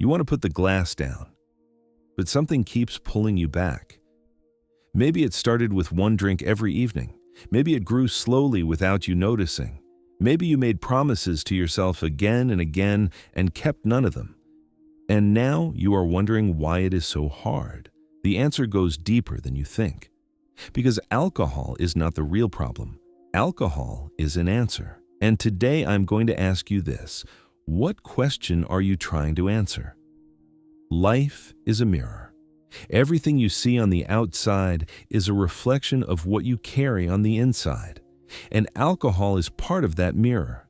You want to put the glass down, but something keeps pulling you back. Maybe it started with one drink every evening. Maybe it grew slowly without you noticing. Maybe you made promises to yourself again and again and kept none of them. And now you are wondering why it is so hard. The answer goes deeper than you think. Because alcohol is not the real problem. Alcohol is an answer. And today I'm going to ask you this. What question are you trying to answer? Life is a mirror. Everything you see on the outside is a reflection of what you carry on the inside. And alcohol is part of that mirror.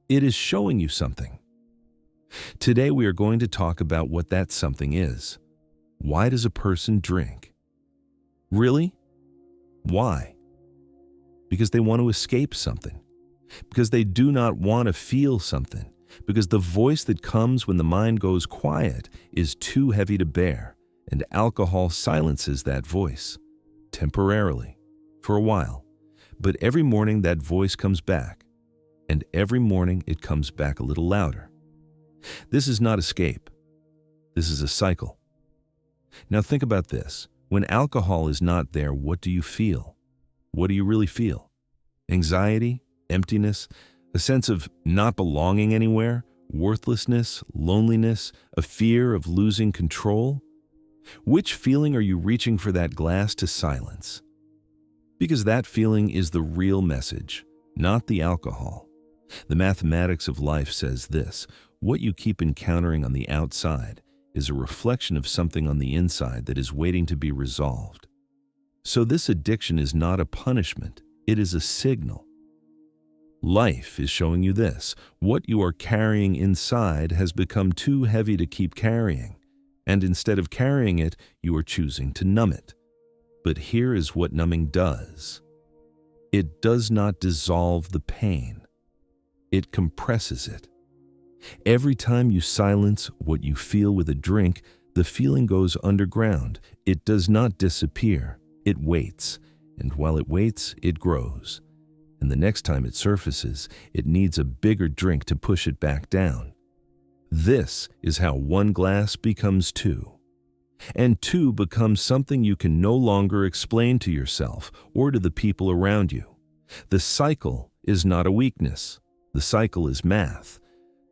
It is showing you something. Today we are going to talk about what that something is. Why does a person drink? Really? Why? Because they want to escape something. Because they do not want to feel something. Because the voice that comes when the mind goes quiet is too heavy to bear, and alcohol silences that voice. Temporarily. For a while. But every morning that voice comes back. And every morning it comes back a little louder. This is not escape. This is a cycle. Now think about this. When alcohol is not there, what do you feel? What do you really feel? Anxiety, emptiness, a sense of not belonging anywhere, worthlessness, loneliness, a fear of losing control? Which feeling are you reaching for that glass to silence? Because that feeling is the real message, not the alcohol. The mathematics of life says this: what you keep encountering on the outside is a reflection of something on the inside that is waiting to be resolved. So this addiction is not a punishment, it is a signal. Life is showing you this. What you are carrying inside has become too heavy to keep carrying, and instead of carrying it, you are choosing to numb it. But here is what numbing does. It does not dissolve the pain. It compresses it. Every time you silence what you feel with a drink, the feeling goes underground. It does not disappear. It waits. And while it waits, it grows. And the next time it surfaces, it needs a bigger drink to push it back down. This is how one glass becomes two. And two becomes something you can no longer explain to yourself or to the people around you. The cycle is not a weakness. The cycle is math.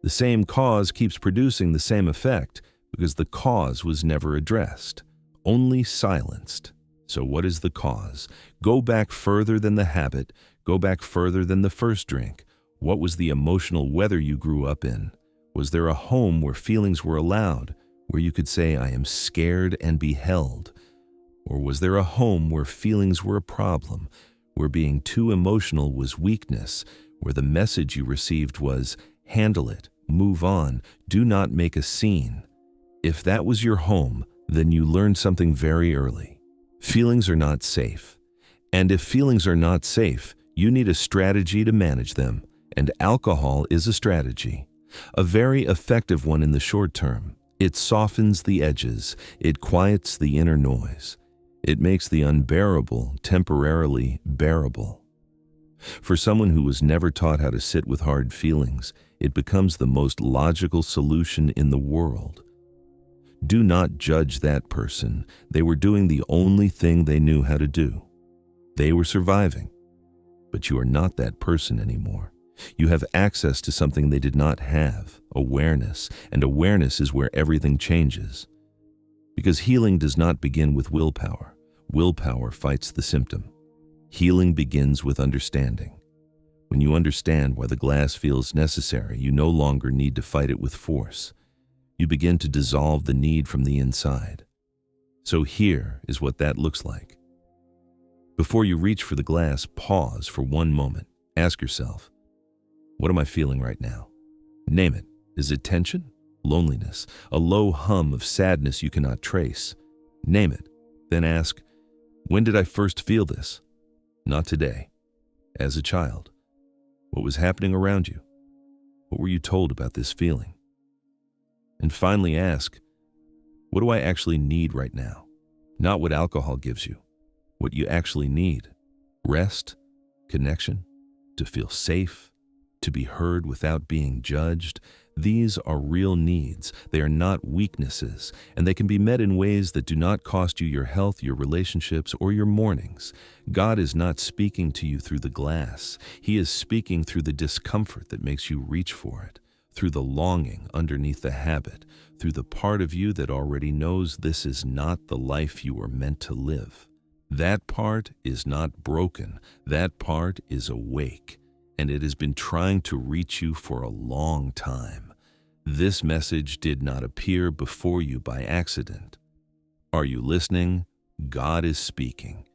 The same cause keeps producing the same effect because the cause was never addressed, only silenced. So what is the cause? Go back further than the habit. Go back further than the first drink. What was the emotional weather you grew up in? Was there a home where feelings were allowed, where you could say, I am scared and be held? Or was there a home where feelings were a problem, where being too emotional was weakness, where the message you received was, handle it, move on, do not make a scene? If that was your home, then you learned something very early. Feelings are not safe. And if feelings are not safe, you need a strategy to manage them, and alcohol is a strategy. A very effective one in the short term. It softens the edges. It quiets the inner noise. It makes the unbearable temporarily bearable. For someone who was never taught how to sit with hard feelings, it becomes the most logical solution in the world. Do not judge that person. They were doing the only thing they knew how to do. They were surviving. But you are not that person anymore. You have access to something they did not have, awareness, and awareness is where everything changes. Because healing does not begin with willpower. Willpower fights the symptom. Healing begins with understanding. When you understand why the glass feels necessary, you no longer need to fight it with force. You begin to dissolve the need from the inside. So here is what that looks like. Before you reach for the glass, pause for one moment. Ask yourself, what am I feeling right now? Name it. Is it tension? Loneliness? A low hum of sadness you cannot trace? Name it. Then ask, when did I first feel this? Not today. As a child. What was happening around you? What were you told about this feeling? And finally ask, what do I actually need right now? Not what alcohol gives you. What you actually need. Rest, connection, to feel safe, to be heard without being judged. These are real needs. They are not weaknesses, and they can be met in ways that do not cost you your health, your relationships, or your mornings. God is not speaking to you through the glass. He is speaking through the discomfort that makes you reach for it, through the longing underneath the habit, through the part of you that already knows this is not the life you were meant to live. That part is not broken. That part is awake, and it has been trying to reach you for a long time. This message did not appear before you by accident. Are you listening? God is speaking.